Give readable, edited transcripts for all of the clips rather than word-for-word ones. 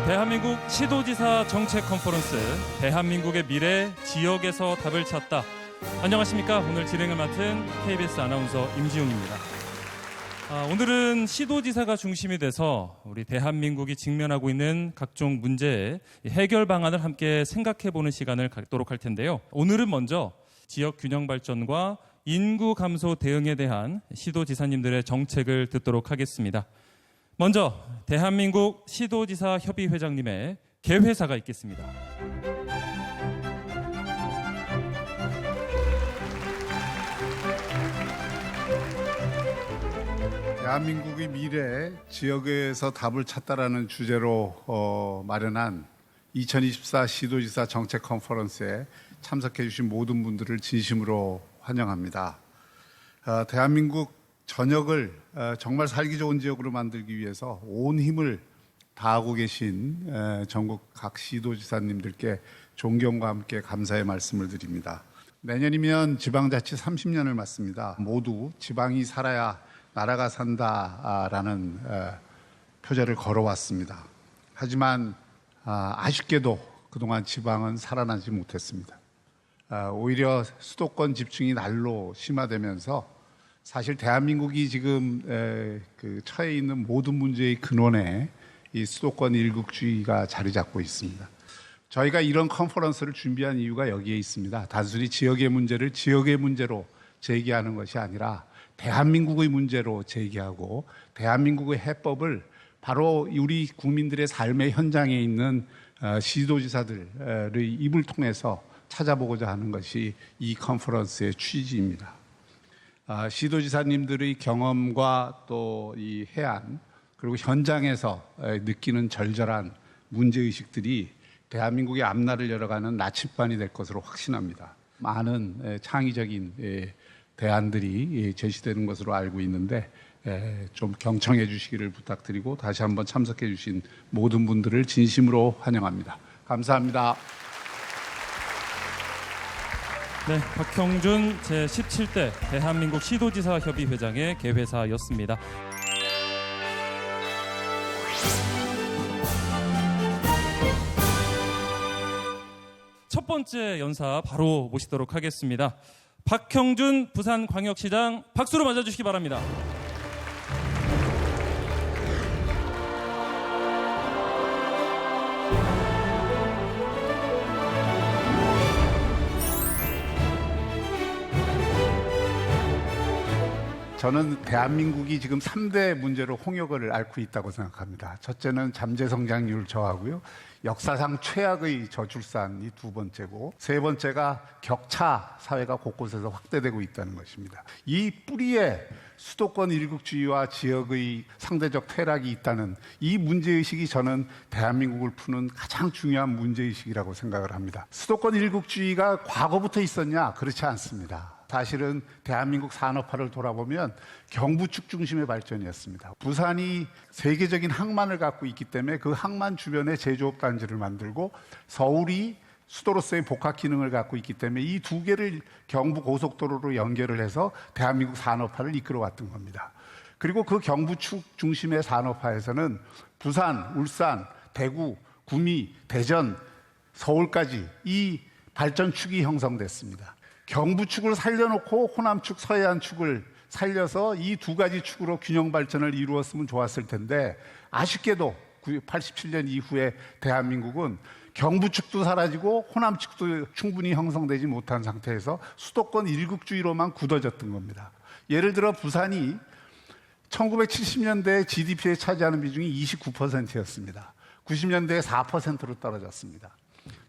대한민국 시도지사 정책 컨퍼런스 대한민국의 미래 지역에서 답을 찾다. 안녕하십니까. 오늘 진행을 맡은 KBS 아나운서 임지웅입니다. 오늘은 시도지사가 중심이 돼서 우리 대한민국이 직면하고 있는 각종 문제의 해결 방안을 함께 생각해보는 시간을 갖도록 할 텐데요. 오늘은 먼저 지역 균형 발전과 인구 감소 대응에 대한 시도지사님들의 정책을 듣도록 하겠습니다. 먼저 대한민국 시도지사 협의회장님의 개회사가 있겠습니다. 대한민국의 미래 지역에서 답을 찾다라는 주제로 마련한 2024 시도지사 정책 컨퍼런스에 참석해 주신 모든 분들을 진심으로 환영합니다. 대한민국 전역을 정말 살기 좋은 지역으로 만들기 위해서 온 힘을 다하고 계신 전국 각 시도지사님들께 존경과 함께 감사의 말씀을 드립니다. 내년이면 지방자치 30년을 맞습니다. 모두 지방이 살아야 나라가 산다라는 표제를 걸어왔습니다. 하지만 아쉽게도 그동안 지방은 살아나지 못했습니다. 오히려 수도권 집중이 날로 심화되면서 사실 대한민국이 지금 처해 있는 모든 문제의 근원에 이 수도권 일국주의가 자리 잡고 있습니다. 저희가 이런 컨퍼런스를 준비한 이유가 여기에 있습니다. 단순히 지역의 문제를 지역의 문제로 제기하는 것이 아니라 대한민국의 문제로 제기하고 대한민국의 해법을 바로 우리 국민들의 삶의 현장에 있는 시도지사들의 입을 통해서 찾아보고자 하는 것이 이 컨퍼런스의 취지입니다. 시도지사님들의 경험과 또 이 해안 그리고 현장에서 느끼는 절절한 문제의식들이 대한민국의 앞날을 열어가는 나침반이 될 것으로 확신합니다. 많은 창의적인 대안들이 제시되는 것으로 알고 있는데 좀 경청해 주시기를 부탁드리고 다시 한번 참석해 주신 모든 분들을 진심으로 환영합니다. 감사합니다. 네, 박형준 제17대 대한민국 시도지사 협의회장의 개회사였습니다. 첫 번째 연사 바로 모시도록 하겠습니다. 박형준 부산광역시장 박수로 맞아주시기 바랍니다. 저는 대한민국이 지금 3대 문제로 홍역을 앓고 있다고 생각합니다. 첫째는 잠재 성장률 저하고요. 역사상 최악의 저출산이 두 번째고 세 번째가 격차 사회가 곳곳에서 확대되고 있다는 것입니다. 이 뿌리에 수도권 일국주의와 지역의 상대적 퇴락이 있다는 이 문제의식이 저는 대한민국을 푸는 가장 중요한 문제의식이라고 생각을 합니다. 수도권 일국주의가 과거부터 있었냐? 그렇지 않습니다. 사실은 대한민국 산업화를 돌아보면 경부축 중심의 발전이었습니다. 부산이 세계적인 항만을 갖고 있기 때문에 그 항만 주변에 제조업 단지를 만들고 서울이 수도로서의 복합 기능을 갖고 있기 때문에 이 두 개를 경부 고속도로로 연결을 해서 대한민국 산업화를 이끌어왔던 겁니다. 그리고 그 경부축 중심의 산업화에서는 부산, 울산, 대구, 구미, 대전, 서울까지 이 발전축이 형성됐습니다. 경부축을 살려놓고 호남축, 서해안축을 살려서 이 두 가지 축으로 균형 발전을 이루었으면 좋았을 텐데 아쉽게도 87년 이후에 대한민국은 경부축도 사라지고 호남축도 충분히 형성되지 못한 상태에서 수도권 일국주의로만 굳어졌던 겁니다. 예를 들어 부산이 1970년대 GDP에 차지하는 비중이 29%였습니다. 90년대에 4%로 떨어졌습니다.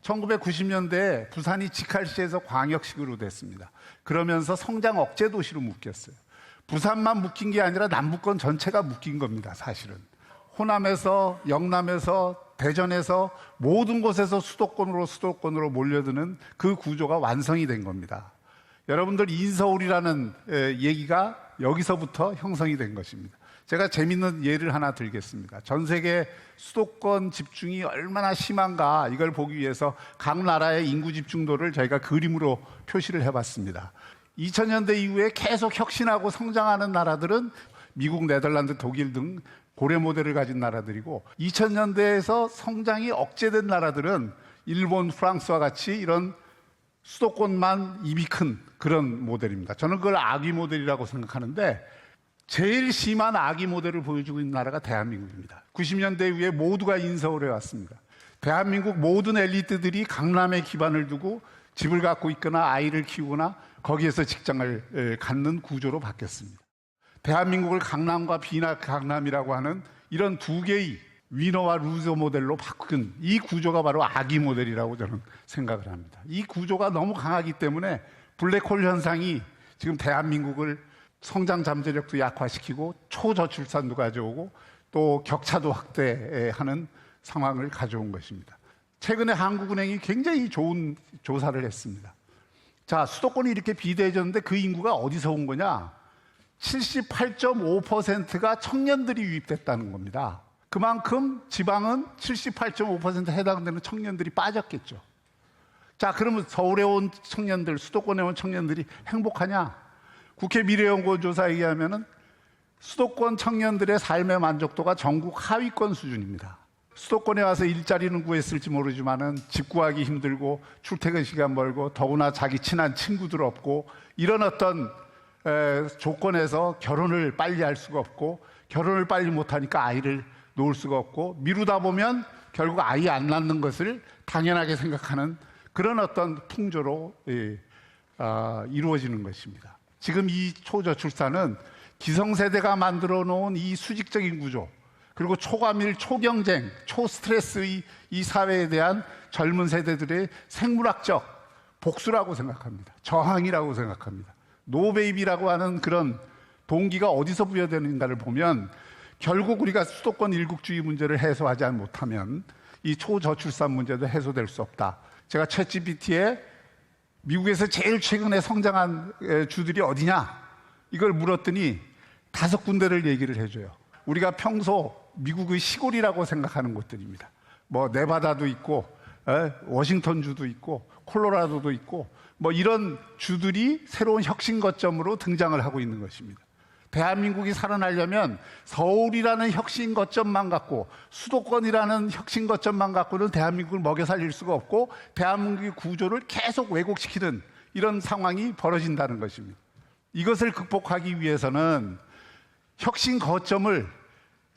1990년대에 부산이 직할시에서 광역시로 됐습니다. 그러면서 성장 억제 도시로 묶였어요. 부산만 묶인 게 아니라 남부권 전체가 묶인 겁니다, 사실은. 호남에서, 영남에서, 대전에서 모든 곳에서 수도권으로 몰려드는 그 구조가 완성이 된 겁니다. 여러분들 인서울이라는 얘기가 여기서부터 형성이 된 것입니다. 제가 재밌는 예를 하나 들겠습니다. 전 세계 수도권 집중이 얼마나 심한가 이걸 보기 위해서 각 나라의 인구 집중도를 저희가 그림으로 표시를 해봤습니다. 2000년대 이후에 계속 혁신하고 성장하는 나라들은 미국, 네덜란드, 독일 등 고래 모델을 가진 나라들이고 2000년대에서 성장이 억제된 나라들은 일본, 프랑스와 같이 이런 수도권만 입이 큰 그런 모델입니다. 저는 그걸 아기 모델이라고 생각하는데 제일 심한 아기 모델을 보여주고 있는 나라가 대한민국입니다. 90년대 이후에 모두가 인서울에 왔습니다. 대한민국 모든 엘리트들이 강남에 기반을 두고 집을 갖고 있거나 아이를 키우거나 거기에서 직장을 갖는 구조로 바뀌었습니다. 대한민국을 강남과 비나 강남이라고 하는 이런 두 개의 위너와 루저 모델로 바꾼 이 구조가 바로 아기 모델이라고 저는 생각을 합니다. 이 구조가 너무 강하기 때문에 블랙홀 현상이 지금 대한민국을 성장 잠재력도 약화시키고 초저출산도 가져오고 또 격차도 확대하는 상황을 가져온 것입니다. 최근에 한국은행이 굉장히 좋은 조사를 했습니다. 자, 수도권이 이렇게 비대해졌는데 그 인구가 어디서 온 거냐? 78.5%가 청년들이 유입됐다는 겁니다. 그만큼 지방은 78.5% 해당되는 청년들이 빠졌겠죠. 자, 그러면 서울에 온 청년들, 수도권에 온 청년들이 행복하냐? 국회 미래연구원 조사에 의하면 수도권 청년들의 삶의 만족도가 전국 하위권 수준입니다. 수도권에 와서 일자리는 구했을지 모르지만은 집 구하기 힘들고 출퇴근 시간 멀고 더구나 자기 친한 친구들 없고 이런 어떤 조건에서 결혼을 빨리 할 수가 없고 결혼을 빨리 못하니까 아이를 놓을 수가 없고 미루다 보면 결국 아이 안 낳는 것을 당연하게 생각하는 그런 어떤 풍조로 이루어지는 것입니다. 지금 이 초저출산은 기성세대가 만들어 놓은 이 수직적인 구조 그리고 초과밀, 초경쟁, 초스트레스의 이 사회에 대한 젊은 세대들의 생물학적 복수라고 생각합니다. 저항이라고 생각합니다. 노베이비라고 하는 그런 동기가 어디서 부여되는가를 보면 결국 우리가 수도권 일국주의 문제를 해소하지 못하면 이 초저출산 문제도 해소될 수 없다. 제가 챗GPT에 미국에서 제일 최근에 성장한 주들이 어디냐? 이걸 물었더니 5군데를 얘기를 해줘요. 우리가 평소 미국의 시골이라고 생각하는 곳들입니다. 뭐 네바다도 있고 워싱턴주도 있고 콜로라도도 있고 뭐 이런 주들이 새로운 혁신 거점으로 등장을 하고 있는 것입니다. 대한민국이 살아나려면 서울이라는 혁신 거점만 갖고 수도권이라는 혁신 거점만 갖고는 대한민국을 먹여 살릴 수가 없고 대한민국의 구조를 계속 왜곡시키는 이런 상황이 벌어진다는 것입니다. 이것을 극복하기 위해서는 혁신 거점을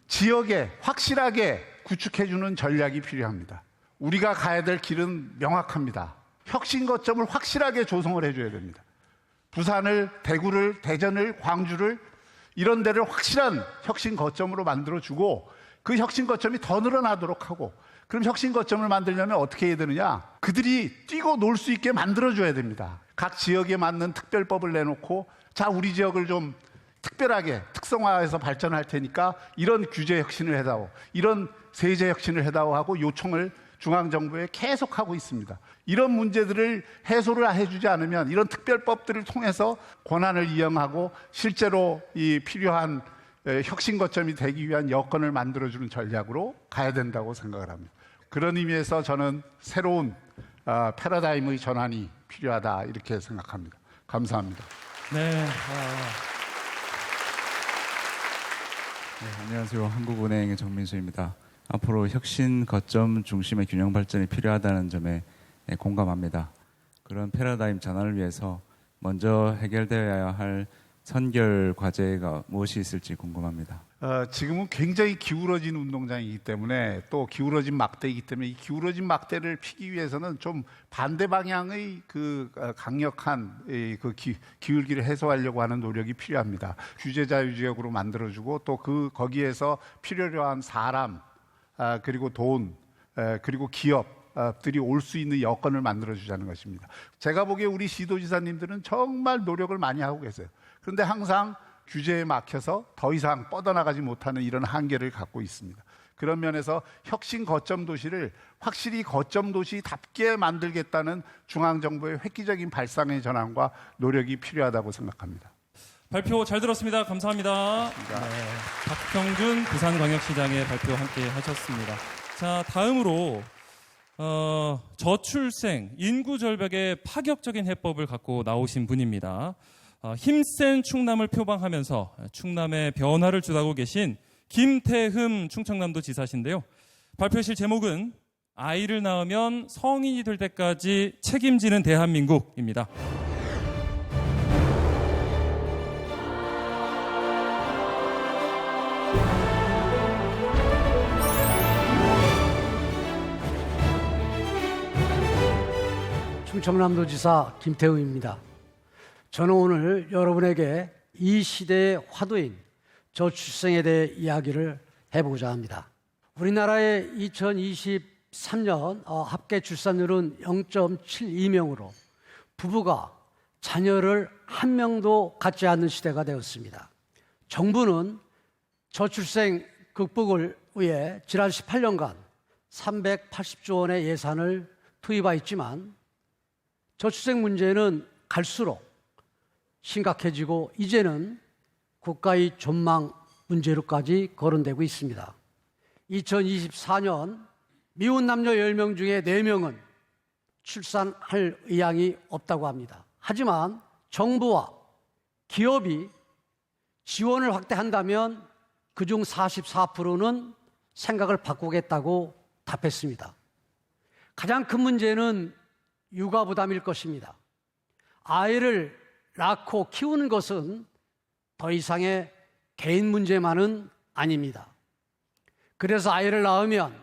지역에 확실하게 구축해주는 전략이 필요합니다. 우리가 가야 될 길은 명확합니다. 혁신 거점을 확실하게 조성을 해줘야 됩니다. 부산을, 대구를, 대전을, 광주를 이런 데를 확실한 혁신 거점으로 만들어주고 그 혁신 거점이 더 늘어나도록 하고 그럼 혁신 거점을 만들려면 어떻게 해야 되느냐? 그들이 뛰고 놀 수 있게 만들어줘야 됩니다. 각 지역에 맞는 특별법을 내놓고 자, 우리 지역을 좀 특별하게 특성화해서 발전할 테니까 이런 규제 혁신을 해다오, 이런 세제 혁신을 해다오 하고 요청을 중앙정부에 계속하고 있습니다. 이런 문제들을 해소를 해주지 않으면 이런 특별법들을 통해서 권한을 이용하고 실제로 이 필요한 혁신 거점이 되기 위한 여건을 만들어주는 전략으로 가야 된다고 생각을 합니다. 그런 의미에서 저는 새로운 패러다임의 전환이 필요하다 이렇게 생각합니다. 감사합니다. 네. 안녕하세요. 한국은행의 정민수입니다. 앞으로 혁신 거점 중심의 균형 발전이 필요하다는 점에 공감합니다. 그런 패러다임 전환을 위해서 먼저 해결되어야 할 선결 과제가 무엇이 있을지 궁금합니다. 지금은 굉장히 기울어진 운동장이기 때문에 또 기울어진 막대이기 때문에 이 기울어진 막대를 피기 위해서는 좀 반대 방향의 그 강력한 그 기울기를 해소하려고 하는 노력이 필요합니다. 규제 자유지역으로 만들어주고 또 거기에서 필요로 한 사람 그리고 돈 그리고 기업들이 올 수 있는 여건을 만들어주자는 것입니다. 제가 보기에 우리 시도지사님들은 정말 노력을 많이 하고 계세요. 그런데 항상 규제에 막혀서 더 이상 뻗어나가지 못하는 이런 한계를 갖고 있습니다. 그런 면에서 혁신 거점 도시를 확실히 거점 도시답게 만들겠다는 중앙정부의 획기적인 발상의 전환과 노력이 필요하다고 생각합니다. 발표 잘 들었습니다. 감사합니다. 네, 박형준 부산광역시장의 발표 함께 하셨습니다. 자, 다음으로 저출생, 인구 절벽의 파격적인 해법을 갖고 나오신 분입니다. 힘센 충남을 표방하면서 충남의 변화를 주도하고 계신 김태흠 충청남도 지사신데요. 발표실 제목은 아이를 낳으면 성인이 될 때까지 책임지는 대한민국입니다. 충청남도지사 김태흠입니다. 저는 오늘 여러분에게 이 시대의 화두인 저출생에 대해 이야기를 해보고자 합니다. 우리나라의 2023년 합계 출산율은 0.72명으로 부부가 자녀를 한 명도 갖지 않는 시대가 되었습니다. 정부는 저출생 극복을 위해 지난 18년간 380조 원의 예산을 투입하였지만 저출생 문제는 갈수록 심각해지고 이제는 국가의 전망 문제로까지 거론되고 있습니다. 2024년 미혼 남녀 10명 중에 4명은 출산할 의향이 없다고 합니다. 하지만 정부와 기업이 지원을 확대한다면 그중 44%는 생각을 바꾸겠다고 답했습니다. 가장 큰 문제는 육아 부담일 것입니다. 아이를 낳고 키우는 것은 더 이상의 개인 문제만은 아닙니다. 그래서 아이를 낳으면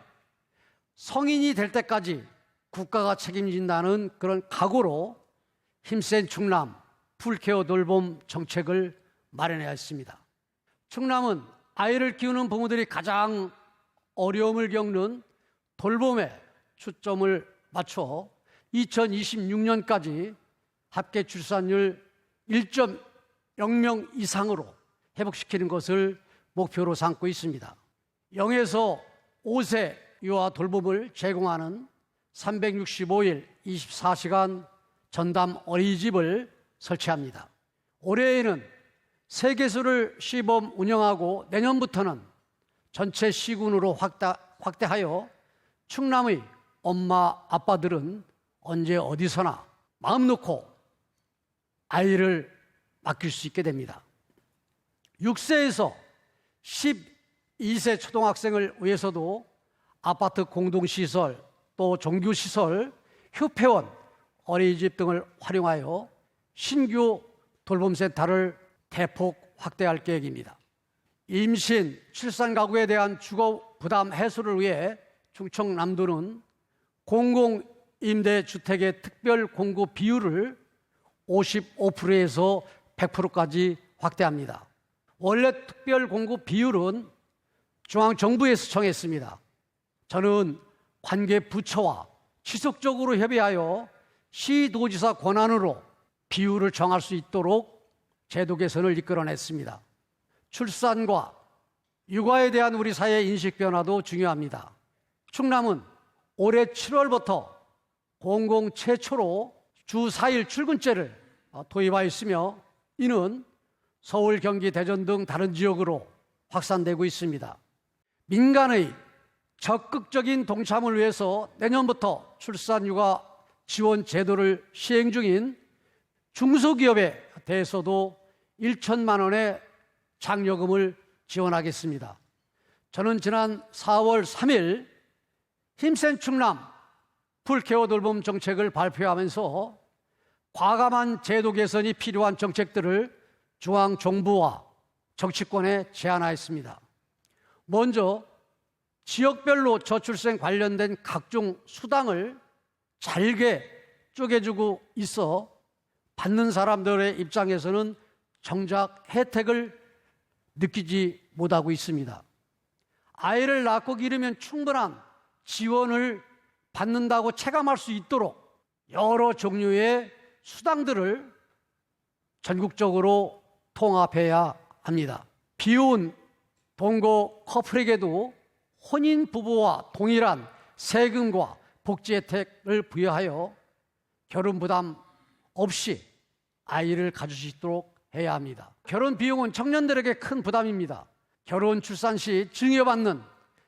성인이 될 때까지 국가가 책임진다는 그런 각오로 힘센 충남 풀케어 돌봄 정책을 마련해야 했습니다. 충남은 아이를 키우는 부모들이 가장 어려움을 겪는 돌봄에 초점을 맞춰 2026년까지 합계 출산율 1.0명 이상으로 회복시키는 것을 목표로 삼고 있습니다. 0에서 5세 유아 돌봄을 제공하는 365일 24시간 전담 어린이집을 설치합니다. 올해에는 3개소를 시범 운영하고 내년부터는 전체 시군으로 확대하여 충남의 엄마, 아빠들은 언제 어디서나 마음 놓고 아이를 맡길 수 있게 됩니다. 6세에서 12세 초등학생을 위해서도 아파트 공동시설, 또 종교시설, 휴폐원, 어린이집 등을 활용하여 신규 돌봄센터를 대폭 확대할 계획입니다. 임신, 출산 가구에 대한 주거 부담 해소를 위해 충청남도는 공공임대주택의 특별 공급 비율을 55%에서 100%까지 확대합니다. 원래 특별 공급 비율은 중앙정부에서 정했습니다. 저는 관계 부처와 지속적으로 협의하여 시도지사 권한으로 비율을 정할 수 있도록 제도 개선을 이끌어냈습니다. 출산과 육아에 대한 우리 사회의 인식 변화도 중요합니다. 충남은 올해 7월부터 공공 최초로 주 4일 출근제를 도입하였으며 이는 서울, 경기, 대전 등 다른 지역으로 확산되고 있습니다. 민간의 적극적인 동참을 위해서 내년부터 출산육아 지원 제도를 시행 중인 중소기업에 대해서도 1천만 원의 장려금을 지원하겠습니다. 저는 지난 4월 3일 힘센 충남 풀케어 돌봄 정책을 발표하면서 과감한 제도 개선이 필요한 정책들을 중앙정부와 정치권에 제안하였습니다. 먼저 지역별로 저출생 관련된 각종 수당을 잘게 쪼개주고 있어 받는 사람들의 입장에서는 정작 혜택을 느끼지 못하고 있습니다. 아이를 낳고 기르면 충분한 지원을 받는다고 체감할 수 있도록 여러 종류의 수당들을 전국적으로 통합해야 합니다. 비혼 동거 커플에게도 혼인 부부와 동일한 세금과 복지 혜택을 부여하여 결혼 부담 없이 아이를 가질 수 있도록 해야 합니다. 결혼 비용은 청년들에게 큰 부담입니다. 결혼 출산 시 증여받는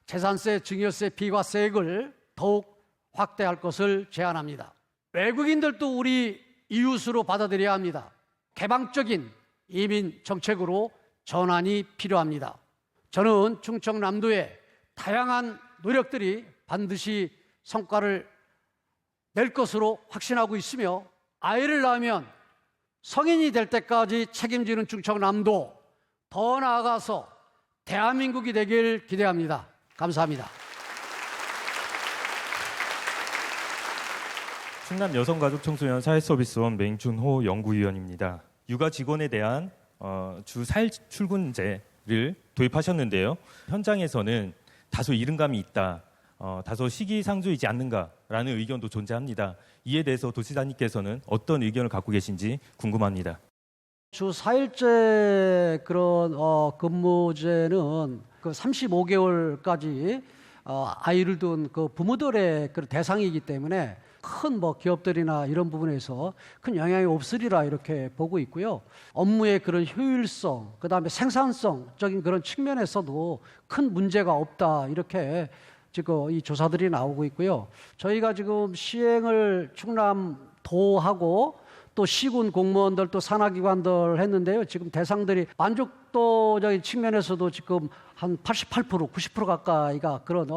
재산세, 증여세, 비과세액을 더욱 확대할 것을 제안합니다. 외국인들도 우리 이웃으로 받아들여야 합니다. 개방적인 이민 정책으로 전환이 필요합니다. 저는 충청남도의 다양한 노력들이 반드시 성과를 낼 것으로 확신하고 있으며, 아이를 낳으면 성인이 될 때까지 책임지는 충청남도, 더 나아가서 대한민국이 되길 기대합니다. 감사합니다. 충남 여성가족청소년 사회서비스원 맹준호 연구위원입니다. 육아 직원에 대한 주 4일 출근제를 도입하셨는데요. 현장에서는 다소 이른감이 있다, 다소 시기상조이지 않는가라는 의견도 존재합니다. 이에 대해서 도지사님께서는 어떤 의견을 갖고 계신지 궁금합니다. 주 4일제 그런 근무제는 그 35개월까지 아이를 둔 그 부모들의 그 대상이기 때문에 큰 뭐 기업들이나 이런 부분에서 큰 영향이 없으리라 이렇게 보고 있고요. 업무의 그런 효율성, 그다음에 생산성적인 그런 측면에서도 큰 문제가 없다 이렇게 지금 이 조사들이 나오고 있고요. 저희가 지금 시행을 충남도하고 또 시군 공무원들 또 산하기관들 했는데요. 지금 대상들이 만족도적인 측면에서도 지금 한 88%, 90% 가까이가 그런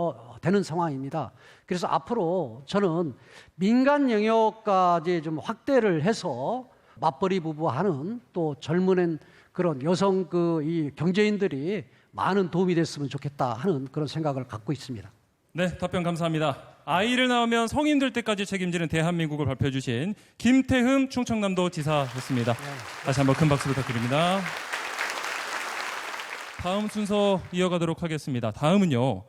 되는 상황입니다. 그래서 앞으로 저는 민간 영역까지 좀 확대를 해서 맞벌이 부부하는 또 젊은 그런 여성 이 경제인들이 많은 도움이 됐으면 좋겠다 하는 그런 생각을 갖고 있습니다. 네, 답변 감사합니다. 아이를 낳으면 성인 될 때까지 책임지는 대한민국을 발표해 주신 김태흠 충청남도 지사였습니다. 다시 한번 큰 박수 부탁드립니다. 다음 순서 이어가도록 하겠습니다. 다음은요,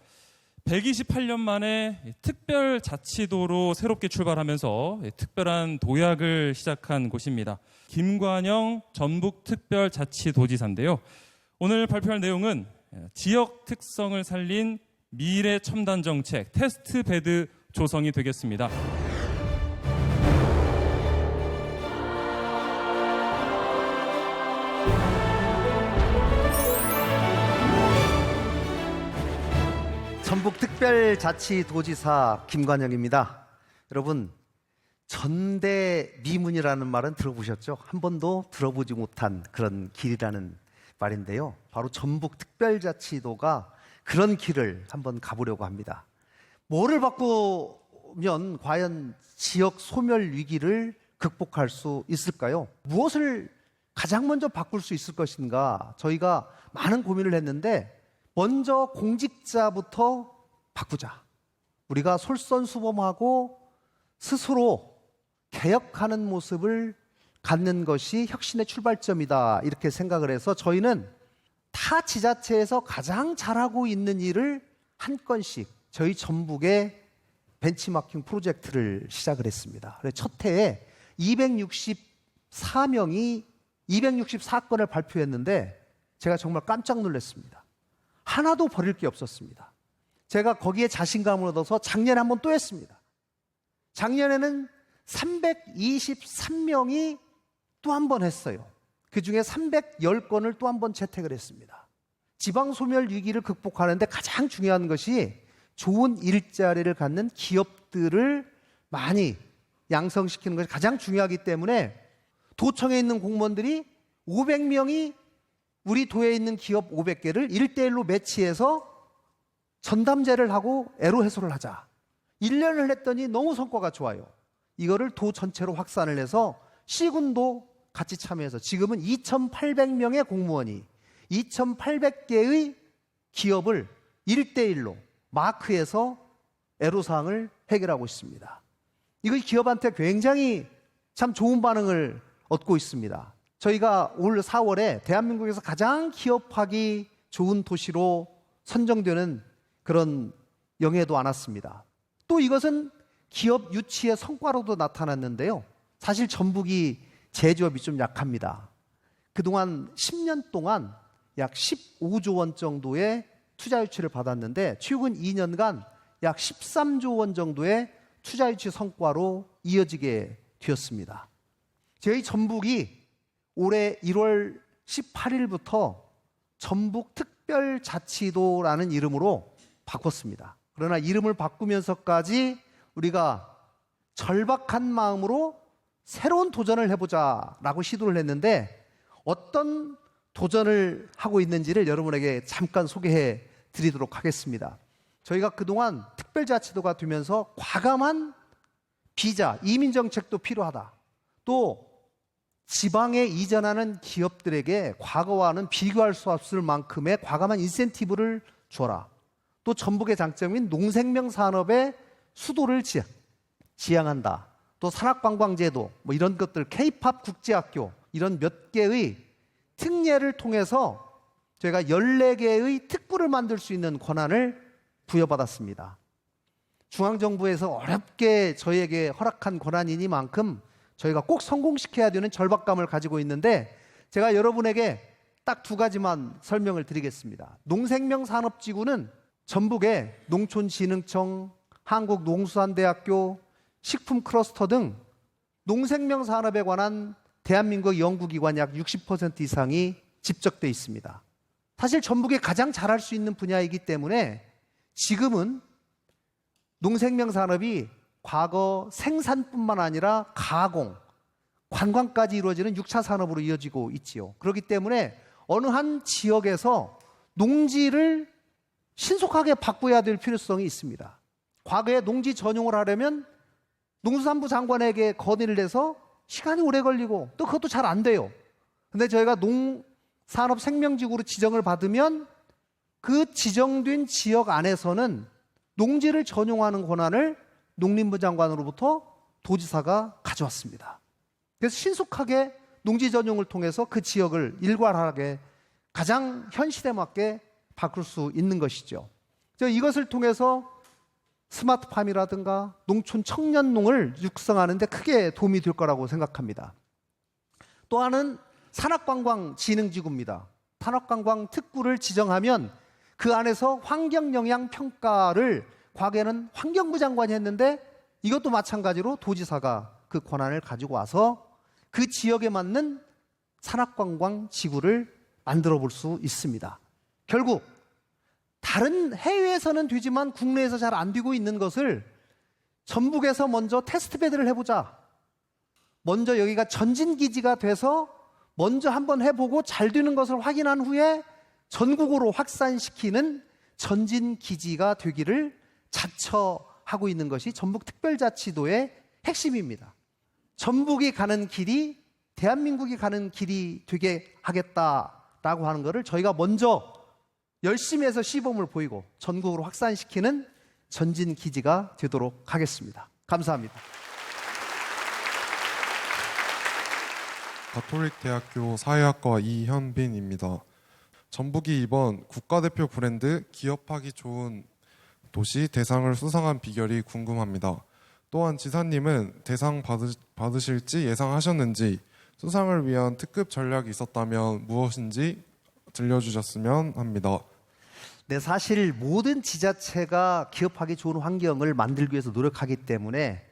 128년 만에 특별자치도로 새롭게 출발하면서 특별한 도약을 시작한 곳입니다. 김관영 전북특별자치도지사인데요. 오늘 발표할 내용은 지역 특성을 살린 미래 첨단 정책 테스트베드 조성이 되겠습니다. 전북특별자치도지사 김관영입니다. 여러분, 전대미문이라는 말은 들어보셨죠? 한 번도 들어보지 못한 그런 길이라는 말인데요. 바로 전북특별자치도가 그런 길을 한번 가보려고 합니다. 뭐를 바꾸면 과연 지역 소멸 위기를 극복할 수 있을까요? 무엇을 가장 먼저 바꿀 수 있을 것인가? 저희가 많은 고민을 했는데 먼저 공직자부터 바꾸자. 우리가 솔선수범하고 스스로 개혁하는 모습을 갖는 것이 혁신의 출발점이다. 이렇게 생각을 해서 저희는 타 지자체에서 가장 잘하고 있는 일을 한 건씩 저희 전북의 벤치마킹 프로젝트를 시작을 했습니다. 그래서 첫 해에 264건을 발표했는데 제가 정말 깜짝 놀랐습니다. 하나도 버릴 게 없었습니다. 제가 거기에 자신감을 얻어서 작년에 한번 또 했습니다. 작년에는 323명이 또 한 번 했어요. 그 중에 310건을 또 한 번 채택을 했습니다. 지방소멸 위기를 극복하는데 가장 중요한 것이 좋은 일자리를 갖는 기업들을 많이 양성시키는 것이 가장 중요하기 때문에 도청에 있는 공무원들이 500명이 우리 도에 있는 기업 500개를 1대1로 매치해서 전담제를 하고 애로 해소를 하자. 1년을 했더니 너무 성과가 좋아요. 이거를 도 전체로 확산을 해서 C군도 같이 참여해서 지금은 2,800명의 공무원이 2,800개의 기업을 1대1로 마크해서 애로사항을 해결하고 있습니다. 이거 기업한테 굉장히 참 좋은 반응을 얻고 있습니다. 저희가 올 4월에 대한민국에서 가장 기업하기 좋은 도시로 선정되는 그런 영예도 안았습니다. 또 이것은 기업 유치의 성과로도 나타났는데요. 사실 전북이 제조업이 좀 약합니다. 그동안 10년 동안 약 15조 원 정도의 투자 유치를 받았는데 최근 2년간 약 13조 원 정도의 투자 유치 성과로 이어지게 되었습니다. 저희 전북이 올해 1월 18일부터 전북특별자치도라는 이름으로 바꿨습니다. 그러나 이름을 바꾸면서까지 우리가 절박한 마음으로 새로운 도전을 해보자라고 시도를 했는데 어떤 도전을 하고 있는지를 여러분에게 잠깐 소개해 드리도록 하겠습니다. 저희가 그동안 특별자치도가 되면서 과감한 비자, 이민 정책도 필요하다. 또 지방에 이전하는 기업들에게 과거와는 비교할 수 없을 만큼의 과감한 인센티브를 줘라. 또 전북의 장점인 농생명 산업의 수도를 지향한다. 또 산학관광제도 뭐 이런 것들, K-팝 국제학교 이런 몇 개의 특례를 통해서 저희가 14개의 특구를 만들 수 있는 권한을 부여받았습니다. 중앙정부에서 어렵게 저희에게 허락한 권한이니만큼 저희가 꼭 성공시켜야 되는 절박감을 가지고 있는데 제가 여러분에게 딱 2가지만 설명을 드리겠습니다. 농생명산업지구는 전북의 농촌진흥청, 한국농수산대학교, 식품클러스터 등 농생명산업에 관한 대한민국 연구기관 약 60% 이상이 집적돼 있습니다. 사실 전북에 가장 잘할 수 있는 분야이기 때문에 지금은 농생명산업이 과거 생산뿐만 아니라 가공, 관광까지 이루어지는 6차 산업으로 이어지고 있지요. 그렇기 때문에 어느 한 지역에서 농지를 신속하게 바꿔야 될 필요성이 있습니다. 과거에 농지 전용을 하려면 농수산부 장관에게 건의를 해서 시간이 오래 걸리고 또 그것도 잘 안 돼요. 근데 저희가 농산업생명지구로 지정을 받으면 그 지정된 지역 안에서는 농지를 전용하는 권한을 농림부 장관으로부터 도지사가 가져왔습니다. 그래서 신속하게 농지 전용을 통해서 그 지역을 일괄하게 가장 현실에 맞게 바꿀 수 있는 것이죠. 이것을 통해서 스마트팜이라든가 농촌 청년농을 육성하는 데 크게 도움이 될 거라고 생각합니다. 또 하나는 산학관광진흥지구입니다. 산학관광 특구를 지정하면 그 안에서 환경영향평가를 과거에는 환경부 장관이 했는데 이것도 마찬가지로 도지사가 그 권한을 가지고 와서 그 지역에 맞는 산학관광지구를 만들어 볼 수 있습니다. 결국 다른 해외에서는 되지만 국내에서 잘 안 되고 있는 것을 전북에서 먼저 테스트베드를 해보자. 먼저 여기가 전진기지가 돼서 먼저 한번 해보고 잘 되는 것을 확인한 후에 전국으로 확산시키는 전진기지가 되기를 자처하고 있는 것이 전북특별자치도의 핵심입니다. 전북이 가는 길이 대한민국이 가는 길이 되게 하겠다라고 하는 것을 저희가 먼저 열심히 해서 시범을 보이고 전국으로 확산시키는 전진기지가 되도록 하겠습니다. 감사합니다. 가톨릭대학교 사회학과 이현빈입니다. 전북이 이번 국가대표 브랜드 기업하기 좋은 도시 대상을 수상한 비결이 궁금합니다. 또한 지사님은 대상 받으실지 예상하셨는지, 수상을 위한 특급 전략이 있었다면 무엇인지 들려주셨으면 합니다. 네, 사실 모든 지자체가 기업하기 좋은 환경을 만들기 위해서 노력하기 때문에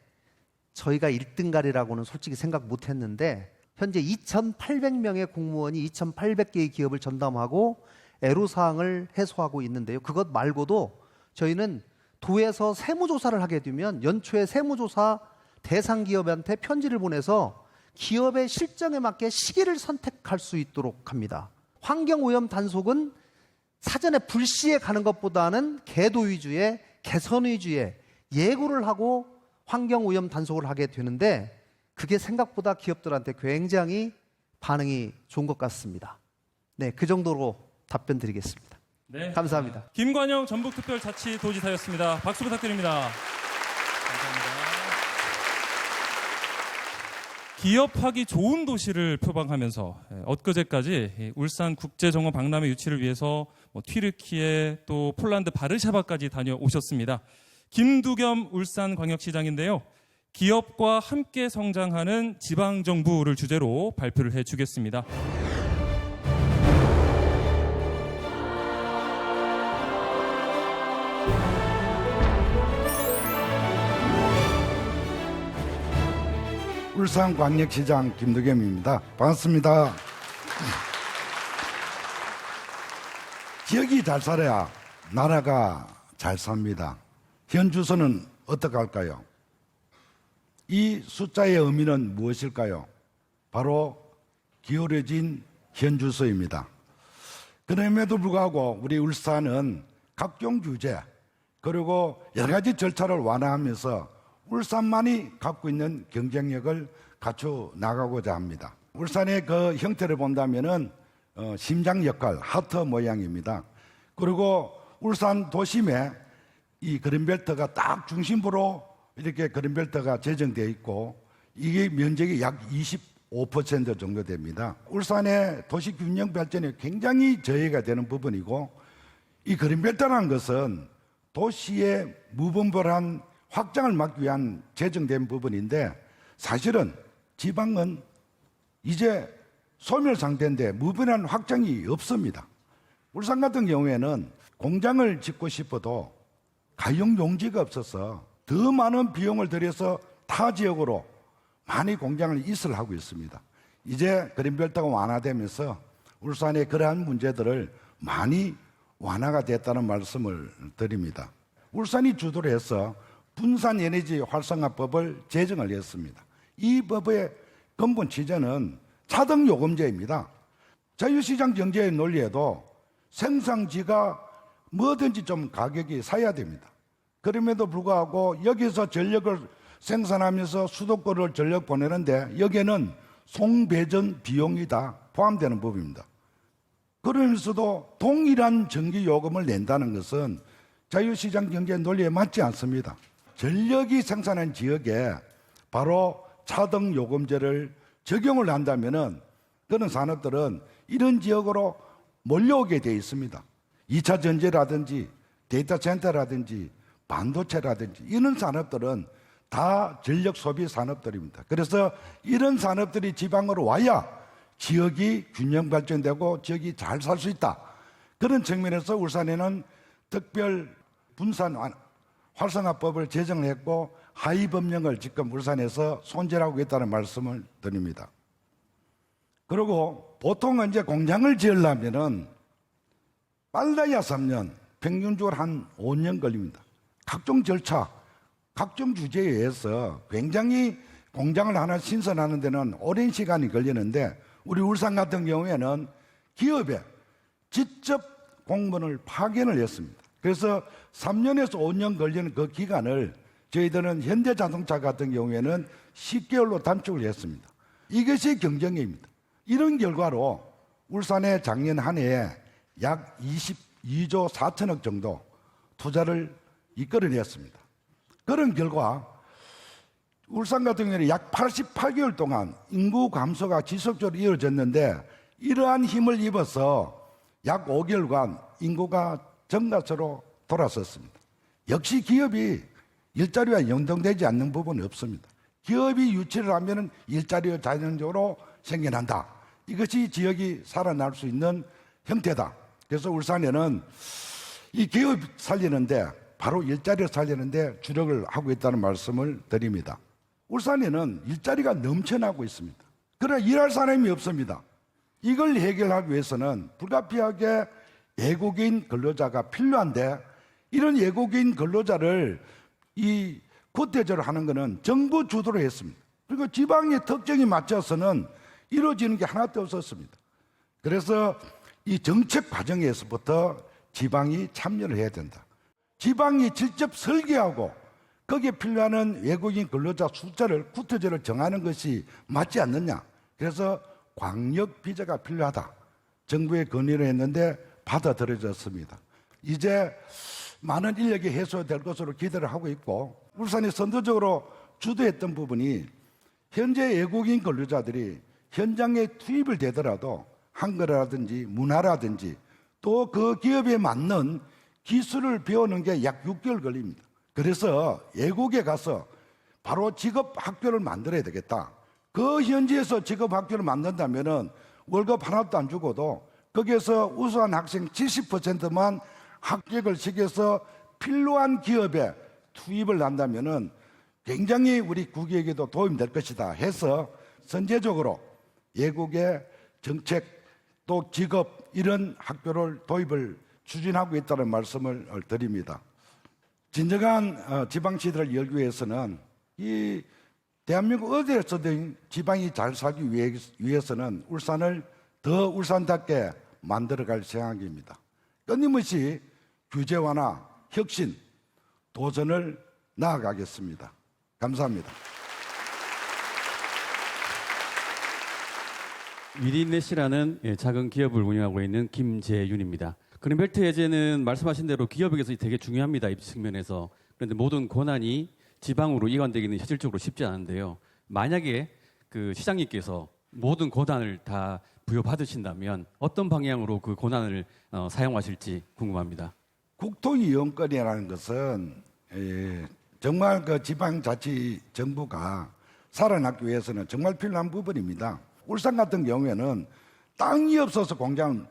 저희가 1등가리라고는 솔직히 생각 못했는데 현재 2,800명의 공무원이 2,800개의 기업을 전담하고 애로사항을 해소하고 있는데요. 그것 말고도 저희는 도에서 세무조사를 하게 되면 연초에 세무조사 대상 기업한테 편지를 보내서 기업의 실정에 맞게 시기를 선택할 수 있도록 합니다. 환경오염 단속은 사전에 불시에 가는 것보다는 계도 위주의 개선 위주의 예고를 하고 환경오염 단속을 하게 되는데 그게 생각보다 기업들한테 굉장히 반응이 좋은 것 같습니다. 네, 그 정도로 답변 드리겠습니다. 네, 감사합니다. 김관영 전북특별자치도지사였습니다. 박수 부탁드립니다. 감사합니다. 기업하기 좋은 도시를 표방하면서 엊그제까지 울산 국제정원 박람회 유치를 위해서 튀르키예 또 폴란드 바르샤바까지 다녀오셨습니다. 김두겸 울산광역시장인데요. 기업과 함께 성장하는 지방정부를 주제로 발표를 해주겠습니다. 울산광역시장 김두겸입니다. 반갑습니다. 지역이 잘 살아야 나라가 잘 삽니다. 현 주소는 어떻게 할까요? 이 숫자의 의미는 무엇일까요? 바로 기울어진 현주소입니다. 그럼에도 불구하고 우리 울산은 각종 규제 그리고 여러 가지 절차를 완화하면서 울산만이 갖고 있는 경쟁력을 갖춰 나가고자 합니다. 울산의 그 형태를 본다면은 심장 역할, 하트 모양입니다. 그리고 울산 도심에 이 그린벨트가 딱 중심부로 이렇게 그린벨트가 제정되어 있고 이게 면적이 약 25% 정도 됩니다. 울산의 도시 균형 발전에 굉장히 저해가 되는 부분이고 이 그린벨트라는 것은 도시의 무분별한 확장을 막기 위한 제정된 부분인데 사실은 지방은 이제 소멸 상태인데 무분별한 확장이 없습니다. 울산 같은 경우에는 공장을 짓고 싶어도 가용 용지가 없어서 더 많은 비용을 들여서 타 지역으로 많이 공장을 이설하고 있습니다. 이제 그린벨트가 완화되면서 울산의 그러한 문제들을 많이 완화가 됐다는 말씀을 드립니다. 울산이 주도를 해서 분산에너지 활성화법을 제정을 했습니다. 이 법의 근본 취지는 차등 요금제입니다. 자유시장 경제의 논리에도 생산지가 뭐든지 좀 가격이 사야 됩니다. 그럼에도 불구하고 여기서 전력을 생산하면서 수도권을 전력 보내는데 여기에는 송배전 비용이 다 포함되는 법입니다. 그러면서도 동일한 전기 요금을 낸다는 것은 자유시장 경제 논리에 맞지 않습니다. 전력이 생산한 지역에 바로 차등 요금제를 적용을 한다면은 그런 산업들은 이런 지역으로 몰려오게 돼 있습니다. 2차 전지라든지 데이터 센터라든지 반도체라든지 이런 산업들은 다 전력 소비 산업들입니다. 그래서 이런 산업들이 지방으로 와야 지역이 균형 발전되고 지역이 잘 살 수 있다. 그런 측면에서 울산에는 특별 분산 활성화법을 제정했고 하위 법령을 지금 울산에서 손질하고 있다는 말씀을 드립니다. 그리고 보통 이제 공장을 지으려면은 빨라야 3년, 평균적으로 한 5년 걸립니다. 각종 절차, 각종 규제에 의해서 굉장히 공장을 하나 신설하는 데는 오랜 시간이 걸리는데 우리 울산 같은 경우에는 기업에 직접 공무원을 파견을 했습니다. 그래서 3년에서 5년 걸리는 그 기간을 저희들은 현대자동차 같은 경우에는 10개월로 단축을 했습니다. 이것이 경쟁입니다. 이런 결과로 울산의 작년 한 해에 약 22조 4천억 정도 투자를 이끌어냈습니다. 그런 결과 울산 같은 경우에는 약 88개월 동안 인구 감소가 지속적으로 이어졌는데 이러한 힘을 입어서 약 5개월간 인구가 정가처로 돌아섰습니다. 역시 기업이 일자리와 연동되지 않는 부분은 없습니다. 기업이 유치를 하면 일자리가 자연적으로 생겨난다. 이것이 지역이 살아날 수 있는 형태다. 그래서 울산에는 이 기업 살리는데 바로 일자리를 살리는데 주력을 하고 있다는 말씀을 드립니다. 울산에는 일자리가 넘쳐나고 있습니다. 그러나 일할 사람이 없습니다. 이걸 해결하기 위해서는 불가피하게 외국인 근로자가 필요한데 이런 외국인 근로자를 이 구태저를 하는 것은 정부 주도로 했습니다. 그리고 지방의 특정에 맞춰서는 이루어지는 게 하나도 없었습니다. 그래서 이 정책 과정에서부터 지방이 참여를 해야 된다. 지방이 직접 설계하고 거기에 필요한 외국인 근로자 숫자를 구태저를 정하는 것이 맞지 않느냐. 그래서 광역 비자가 필요하다. 정부에 건의를 했는데 받아들여졌습니다. 이제 많은 인력이 해소될 것으로 기대를 하고 있고 울산이 선도적으로 주도했던 부분이 현재 외국인 근로자들이 현장에 투입을 되더라도 한글이라든지 문화라든지 또 그 기업에 맞는 기술을 배우는 게 약 6개월 걸립니다. 그래서 외국에 가서 바로 직업학교를 만들어야 되겠다. 그 현지에서 직업학교를 만든다면은 월급 하나도 안 주고도 거기에서 우수한 학생 70%만 합격을 시켜서 필요한 기업에 투입을 한다면은 굉장히 우리 국익에도 도움이 될 것이다 해서 선제적으로 외국의 정책 또 직업 이런 학교를 도입을 추진하고 있다는 말씀을 드립니다. 진정한 지방시들을 열기 위해서는 이 대한민국 어디에서든 지방이 잘 살기 위해서는 울산을 더 울산답게 만들어갈 생각입니다. 끊임없이 규제 완화, 혁신, 도전을 나아가겠습니다. 감사합니다. 위린넷이라는 작은 기업을 운영하고 있는 김재윤입니다. 그린벨트 해제는 말씀하신 대로 기업에게서 되게 중요합니다. 이 측면에서. 그런데 모든 권한이 지방으로 이관되기는 현실적으로 쉽지 않은데요. 만약에 그 시장님께서 모든 권한을 다 부여받으신다면 어떤 방향으로 그 권한을 사용하실지 궁금합니다. 국토이용권이라는 것은 정말 그 지방자치정부가 살아남기 위해서는 정말 필요한 부분입니다. 울산 같은 경우에는 땅이 없어서 공장을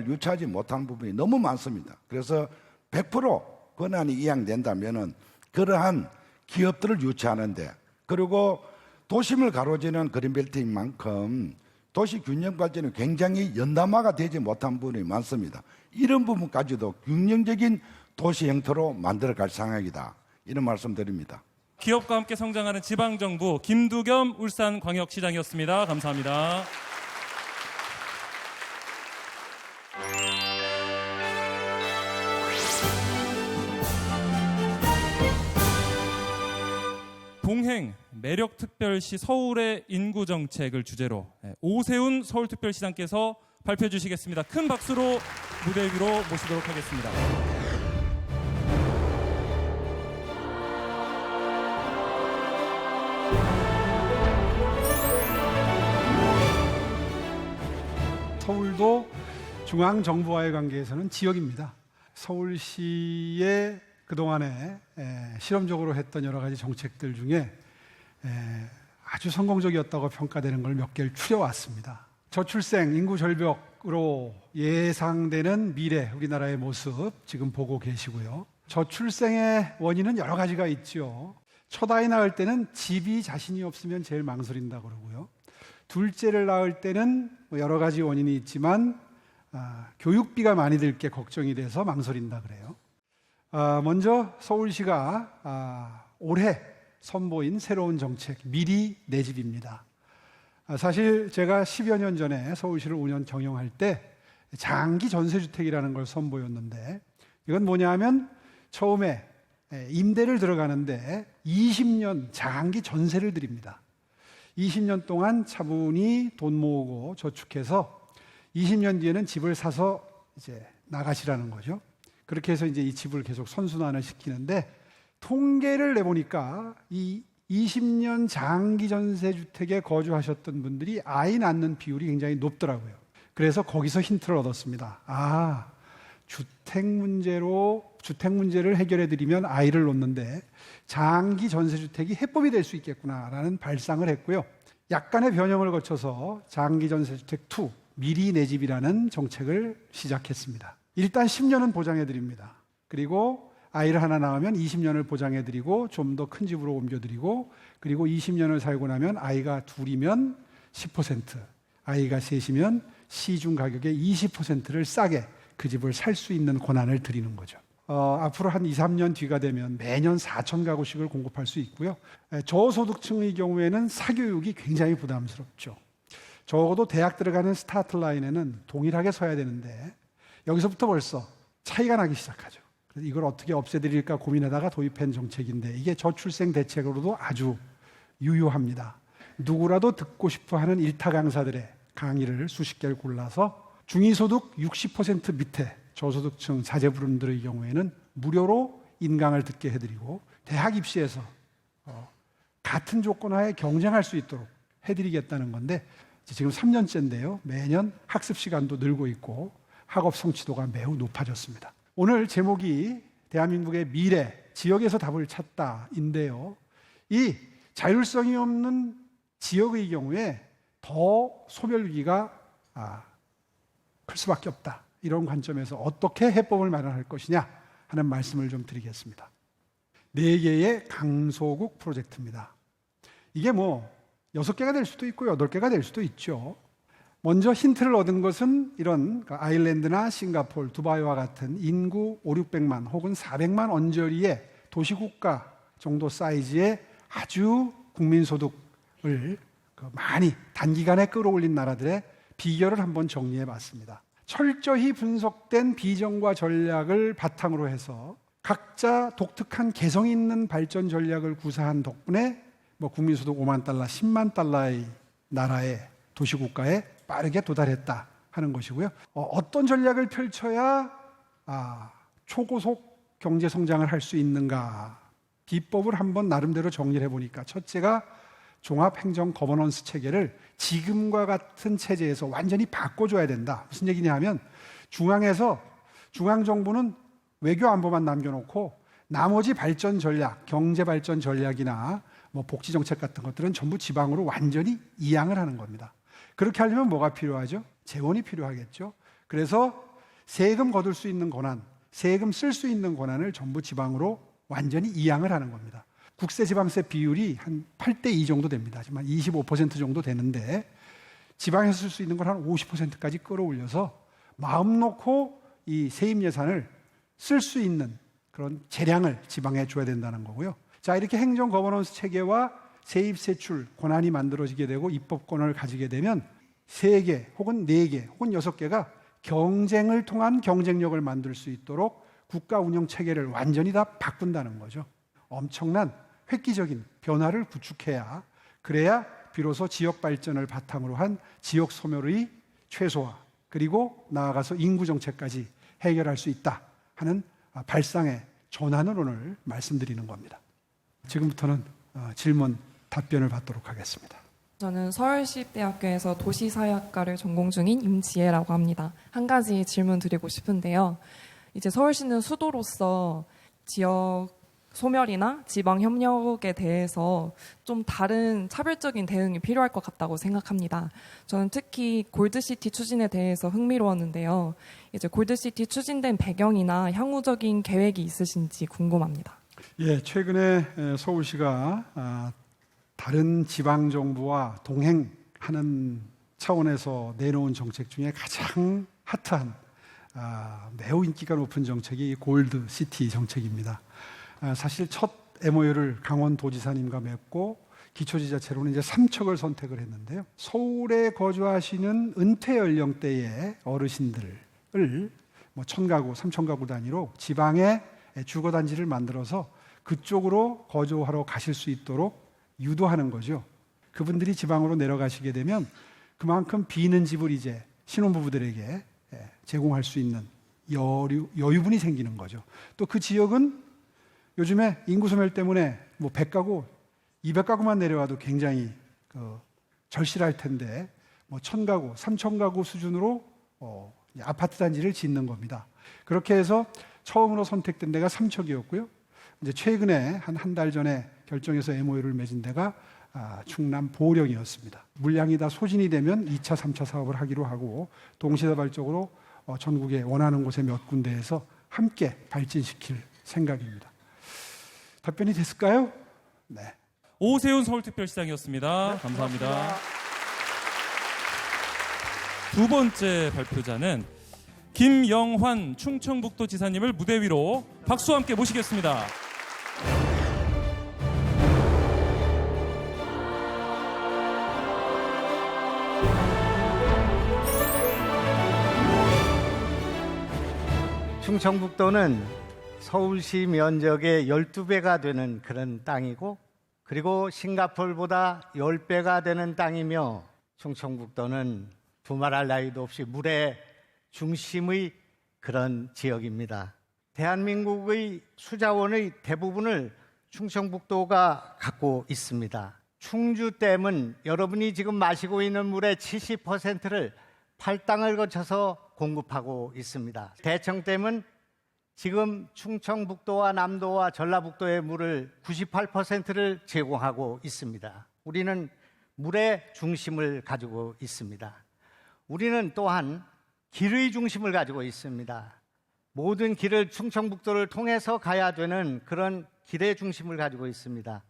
유치하지 못한 부분이 너무 많습니다. 그래서 100% 권한이 이양된다면은 그러한 기업들을 유치하는데, 그리고 도심을 가로지는 그린벨트인 만큼 도시 균형 발전이 굉장히 연담화가 되지 못한 부분이 많습니다. 이런 부분까지도 균형적인 도시 형태로 만들어갈 생각이다. 이런 말씀드립니다. 기업과 함께 성장하는 지방정부 김두겸 울산광역시장이었습니다. 감사합니다. 동행 매력특별시 서울의 인구정책을 주제로 오세훈 서울특별시장께서 발표해 주시겠습니다. 큰 박수로 무대 위로 모시도록 하겠습니다. 서울도 중앙정부와의 관계에서는 지역입니다. 서울시의 그동안에 실험적으로 했던 여러 가지 정책들 중에 아주 성공적이었다고 평가되는 걸 몇 개를 추려왔습니다. 저출생, 인구 절벽으로 예상되는 미래 우리나라의 모습 지금 보고 계시고요. 저출생의 원인은 여러 가지가 있죠. 첫 아이 낳을 때는 집이 자신이 없으면 제일 망설인다 그러고요. 둘째를 낳을 때는 여러 가지 원인이 있지만 교육비가 많이 들 게 걱정이 돼서 망설인다 그래요. 먼저 서울시가 올해 선보인 새로운 정책, 미리 내 집입니다. 사실 제가 10여 년 전에 서울시를 5년 경영할 때 장기 전세주택이라는 걸 선보였는데, 이건 뭐냐면 처음에 임대를 들어가는데 20년 장기 전세를 드립니다. 20년 동안 차분히 돈 모으고 저축해서 20년 뒤에는 집을 사서 이제 나가시라는 거죠. 그렇게 해서 이제 이 집을 계속 선순환을 시키는데, 통계를 내보니까 이 20년 장기 전세 주택에 거주하셨던 분들이 아이 낳는 비율이 굉장히 높더라고요. 그래서 거기서 힌트를 얻었습니다. 주택 문제를 해결해 드리면 아이를 놓는데 장기 전세 주택이 해법이 될 수 있겠구나라는 발상을 했고요. 약간의 변형을 거쳐서 장기 전세 주택 2 미리 내 집이라는 정책을 시작했습니다. 일단 10년은 보장해 드립니다. 그리고 아이를 하나 낳으면 20년을 보장해 드리고 좀 더 큰 집으로 옮겨 드리고, 그리고 20년을 살고 나면 아이가 둘이면 10%, 아이가 셋이면 시중 가격의 20%를 싸게 그 집을 살 수 있는 권한을 드리는 거죠. 앞으로 한 2, 3년 뒤가 되면 매년 4천 가구씩을 공급할 수 있고요. 저소득층의 경우에는 사교육이 굉장히 부담스럽죠. 적어도 대학 들어가는 스타트 라인에는 동일하게 서야 되는데 여기서부터 벌써 차이가 나기 시작하죠. 그래서 이걸 어떻게 없애드릴까 고민하다가 도입한 정책인데, 이게 저출생 대책으로도 아주 유효합니다. 누구라도 듣고 싶어하는 일타 강사들의 강의를 수십 개를 골라서 중위소득 60% 밑에 저소득층 자제분들의 경우에는 무료로 인강을 듣게 해드리고, 대학 입시에서 같은 조건하에 경쟁할 수 있도록 해드리겠다는 건데, 지금 3년째인데요. 매년 학습 시간도 늘고 있고 학업 성취도가 매우 높아졌습니다. 오늘 제목이 대한민국의 미래, 지역에서 답을 찾다인데요. 이 자율성이 없는 지역의 경우에 더 소멸 위기가 클 수밖에 없다. 이런 관점에서 어떻게 해법을 마련할 것이냐 하는 말씀을 좀 드리겠습니다. 4개의 강소국 프로젝트입니다. 이게 6개가 될 수도 있고 8개가 될 수도 있죠. 먼저 힌트를 얻은 것은 이런 아일랜드나 싱가포르, 두바이와 같은 인구 500~600만 혹은 400만 언저리의 도시국가 정도 사이즈의 아주 국민소득을 많이 단기간에 끌어올린 나라들의 비결을 한번 정리해 봤습니다. 철저히 분석된 비전과 전략을 바탕으로 해서 각자 독특한 개성 있는 발전 전략을 구사한 덕분에 국민소득 5만 달러, 10만 달러의 나라의 도시국가에 빠르게 도달했다 하는 것이고요. 어떤 전략을 펼쳐야 초고속 경제 성장을 할 수 있는가, 비법을 한번 나름대로 정리를 해보니까 첫째가 종합행정 거버넌스 체계를 지금과 같은 체제에서 완전히 바꿔줘야 된다. 무슨 얘기냐 하면 중앙정부는 외교 안보만 남겨놓고 나머지 발전 전략, 경제 발전 전략이나 복지 정책 같은 것들은 전부 지방으로 완전히 이양을 하는 겁니다. 그렇게 하려면 뭐가 필요하죠? 재원이 필요하겠죠. 그래서 세금 거둘 수 있는 권한, 세금 쓸 수 있는 권한을 전부 지방으로 완전히 이양을 하는 겁니다. 국세 지방세 비율이 한 8대2 정도 됩니다. 하지만 25% 정도 되는데 지방에서 쓸 수 있는 걸 한 50%까지 끌어올려서 마음 놓고 이 세입 예산을 쓸 수 있는 그런 재량을 지방에 줘야 된다는 거고요. 자, 이렇게 행정 거버넌스 체계와 세입 세출 권한이 만들어지게 되고 입법권을 가지게 되면 3개 혹은 4개 혹은 6개가 경쟁을 통한 경쟁력을 만들 수 있도록 국가 운영 체계를 완전히 다 바꾼다는 거죠. 엄청난 획기적인 변화를 구축해야, 그래야 비로소 지역 발전을 바탕으로 한 지역 소멸의 최소화, 그리고 나아가서 인구 정책까지 해결할 수 있다 하는 발상의 전환을 오늘 말씀드리는 겁니다. 지금부터는 질문 답변을 받도록 하겠습니다. 저는 서울시립대학교에서 도시사회학과를 전공 중인 임지혜라고 합니다. 한 가지 질문 드리고 싶은데요. 이제 서울시는 수도로서 지역 소멸이나 지방 협력에 대해서 좀 다른 차별적인 대응이 필요할 것 같다고 생각합니다. 저는 특히 골드시티 추진에 대해서 흥미로웠는데요. 이제 골드시티 추진된 배경이나 향후적인 계획이 있으신지 궁금합니다. 예, 최근에 서울시가 다른 지방 정부와 동행하는 차원에서 내놓은 정책 중에 가장 핫한 매우 인기가 높은 정책이 골드시티 정책입니다. 사실 첫 MOU를 강원도지사님과 맺고 기초지자체로는 이제 3척을 선택을 했는데요. 서울에 거주하시는 은퇴 연령대의 어르신들을 1000가구, 3000가구 단위로 지방에 주거단지를 만들어서 그쪽으로 거주하러 가실 수 있도록 유도하는 거죠. 그분들이 지방으로 내려가시게 되면 그만큼 비는 집을 이제 신혼부부들에게 제공할 수 있는 여유분이 생기는 거죠. 또 그 지역은 요즘에 인구 소멸 때문에 100가구, 200가구만 내려와도 굉장히 절실할 텐데 1000가구, 3000가구 수준으로 아파트 단지를 짓는 겁니다. 그렇게 해서 처음으로 선택된 데가 삼척이었고요. 이제 최근에 한 달 전에 결정해서 MOU를 맺은 데가 충남 보령이었습니다. 물량이 다 소진이 되면 2차, 3차 사업을 하기로 하고 동시다발적으로 전국에 원하는 곳에 몇 군데에서 함께 발전시킬 생각입니다. 답변이 됐을까요? 네. 오세훈 서울특별시장이었습니다. 감사합니다. 두 번째 발표자는 김영환 충청북도지사님을 무대 위로 박수와 함께 모시겠습니다. 충청북도는 서울시 면적의 12배가 되는 그런 땅이고, 그리고 싱가포르보다 10배가 되는 땅이며, 충청북도는 두말할 나위도 없이 물의 중심의 그런 지역입니다. 대한민국의 수자원의 대부분을 충청북도가 갖고 있습니다. 충주댐은 여러분이 지금 마시고 있는 물의 70%를 팔당을 거쳐서 공급하고 있습니다. 대청댐은 지금 충청북도와 남도와 전라북도의 물을 98%를 제공하고 있습니다. 우리는 물의 중심을 가지고 있습니다. 우리는 또한 길의 중심을 가지고 있습니다. 모든 길을 충청북도를 통해서 가야 되는 그런 길의 중심을 가지고 있습니다.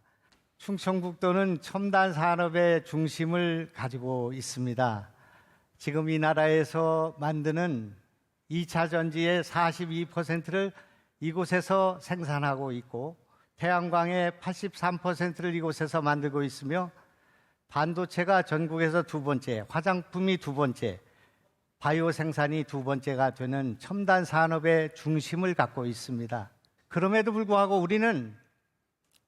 충청북도는 첨단 산업의 중심을 가지고 있습니다. 지금 이 나라에서 만드는 2차 전지의 42%를 이곳에서 생산하고 있고, 태양광의 83%를 이곳에서 만들고 있으며, 반도체가 전국에서 두 번째, 화장품이 두 번째, 바이오 생산이 두 번째가 되는 첨단 산업의 중심을 갖고 있습니다. 그럼에도 불구하고 우리는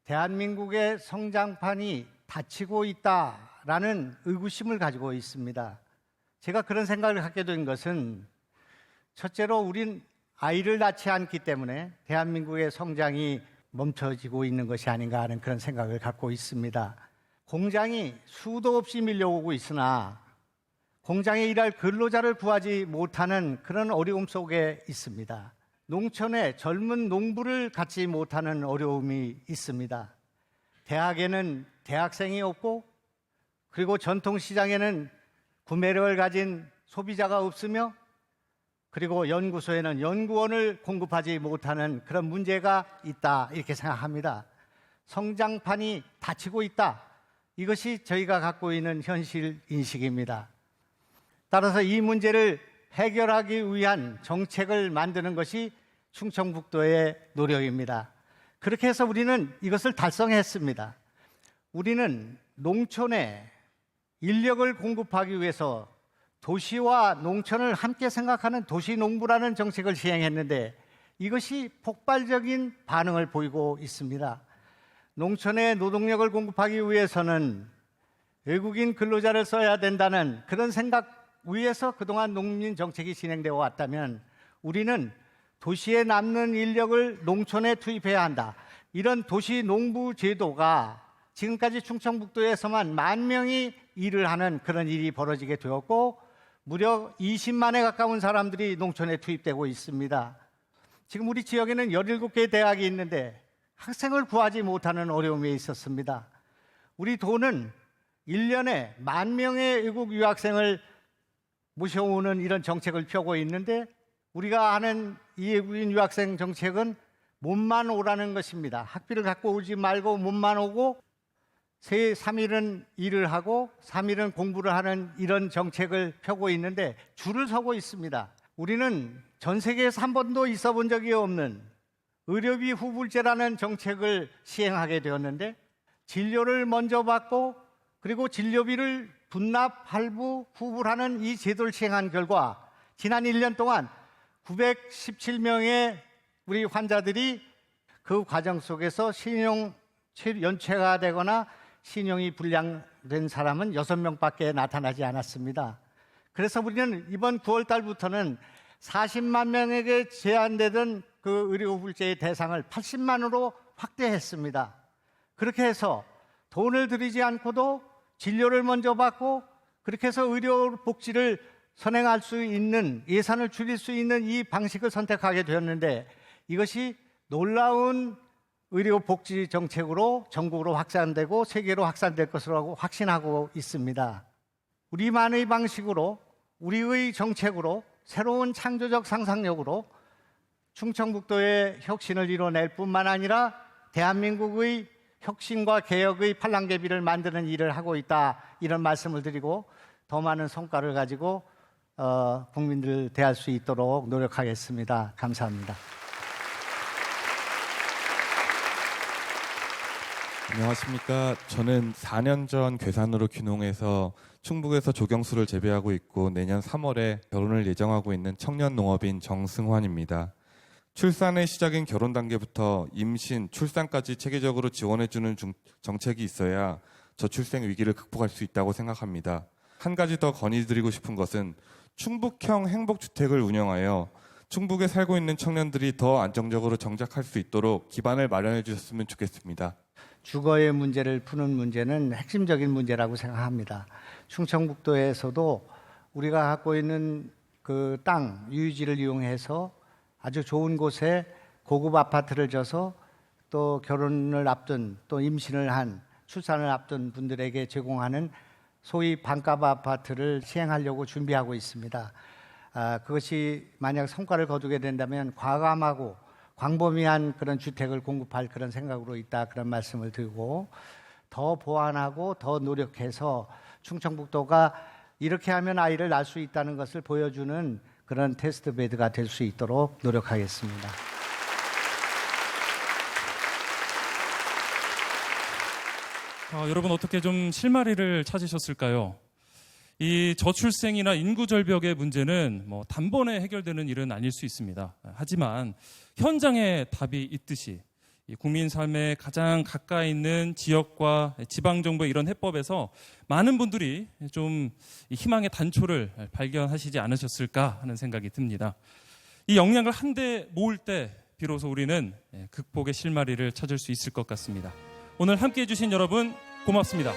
대한민국의 성장판이 닫히고 있다라는 의구심을 가지고 있습니다. 제가 그런 생각을 갖게 된 것은 첫째로 우린 아이를 낳지 않기 때문에 대한민국의 성장이 멈춰지고 있는 것이 아닌가 하는 그런 생각을 갖고 있습니다. 공장이 수도 없이 밀려오고 있으나 공장에 일할 근로자를 구하지 못하는 그런 어려움 속에 있습니다. 농촌에 젊은 농부를 갖지 못하는 어려움이 있습니다. 대학에는 대학생이 없고 그리고 전통시장에는 구매력을 가진 소비자가 없으며 그리고 연구소에는 연구원을 공급하지 못하는 그런 문제가 있다 이렇게 생각합니다. 성장판이 닫히고 있다. 이것이 저희가 갖고 있는 현실 인식입니다. 따라서 이 문제를 해결하기 위한 정책을 만드는 것이 충청북도의 노력입니다. 그렇게 해서 우리는 이것을 달성했습니다. 우리는 농촌에 인력을 공급하기 위해서 도시와 농촌을 함께 생각하는 도시농부라는 정책을 시행했는데 이것이 폭발적인 반응을 보이고 있습니다. 농촌에 노동력을 공급하기 위해서는 외국인 근로자를 써야 된다는 그런 생각 위에서 그동안 농민 정책이 진행되어 왔다면 우리는 도시에 남는 인력을 농촌에 투입해야 한다. 이런 도시 농부 제도가 지금까지 충청북도에서만 10,000명이 일을 하는 그런 일이 벌어지게 되었고 무려 20만에 가까운 사람들이 농촌에 투입되고 있습니다. 지금 우리 지역에는 17개의 대학이 있는데 학생을 구하지 못하는 어려움이 있었습니다. 우리 도는 1년에 10,000명의 외국 유학생을 모셔오는 이런 정책을 펴고 있는데 우리가 하는 이 외국인 유학생 정책은 몸만 오라는 것입니다. 학비를 갖고 오지 말고 몸만 오고 3일은 일을 하고 3일은 공부를 하는 이런 정책을 펴고 있는데 줄을 서고 있습니다. 우리는 전 세계에서 한 번도 있어 본 적이 없는 의료비 후불제라는 정책을 시행하게 되었는데 진료를 먼저 받고 그리고 진료비를 분납, 할부, 후불하는 이 제도를 시행한 결과 지난 1년 동안 917명의 우리 환자들이 그 과정 속에서 신용 연체가 되거나 신용이 불량된 사람은 6명밖에 나타나지 않았습니다. 그래서 우리는 이번 9월 달부터는 40만 명에게 제한되던 그 의료불제의 대상을 80만으로 확대했습니다. 그렇게 해서 돈을 들이지 않고도 진료를 먼저 받고 그렇게 해서 의료복지를 선행할 수 있는 예산을 줄일 수 있는 이 방식을 선택하게 되었는데 이것이 놀라운 의료복지 정책으로 전국으로 확산되고 세계로 확산될 것으로 확신하고 있습니다. 우리만의 방식으로 우리의 정책으로 새로운 창조적 상상력으로 충청북도의 혁신을 이뤄낼 뿐만 아니라 대한민국의 혁신과 개혁의 팔랑개비를 만드는 일을 하고 있다 이런 말씀을 드리고 더 많은 성과를 가지고 국민들을 대할 수 있도록 노력하겠습니다. 감사합니다. 안녕하십니까. 저는 4년 전 괴산으로 귀농해서 충북에서 조경수를 재배하고 있고 내년 3월에 결혼을 예정하고 있는 청년 농업인 정승환입니다. 출산의 시작인 결혼 단계부터 임신, 출산까지 체계적으로 지원해주는 정책이 있어야 저출생 위기를 극복할 수 있다고 생각합니다. 한 가지 더 건의드리고 싶은 것은 충북형 행복주택을 운영하여 충북에 살고 있는 청년들이 더 안정적으로 정착할 수 있도록 기반을 마련해 주셨으면 좋겠습니다. 주거의 문제를 푸는 문제는 핵심적인 문제라고 생각합니다. 충청북도에서도 우리가 갖고 있는 그 땅 유유지를 이용해서 아주 좋은 곳에 고급 아파트를 져서 또 결혼을 앞둔 또 임신을 한 출산을 앞둔 분들에게 제공하는 소위 반값 아파트를 시행하려고 준비하고 있습니다. 그것이 만약 성과를 거두게 된다면 과감하고 광범위한 그런 주택을 공급할 그런 생각으로 있다 그런 말씀을 드리고 더 보완하고 더 노력해서 충청북도가 이렇게 하면 아이를 낳을 수 있다는 것을 보여주는 그런 테스트 베드가 될 수 있도록 노력하겠습니다. 여러분 어떻게 좀 실마리를 찾으셨을까요? 이 저출생이나 인구 절벽의 문제는 뭐 단번에 해결되는 일은 아닐 수 있습니다. 하지만 현장에 답이 있듯이 이 국민 삶에 가장 가까이 있는 지역과 지방정부의 이런 해법에서 많은 분들이 좀 희망의 단초를 발견하시지 않으셨을까 하는 생각이 듭니다. 이 역량을 한데 모을 때 비로소 우리는 극복의 실마리를 찾을 수 있을 것 같습니다. 오늘 함께해 주신 여러분 고맙습니다.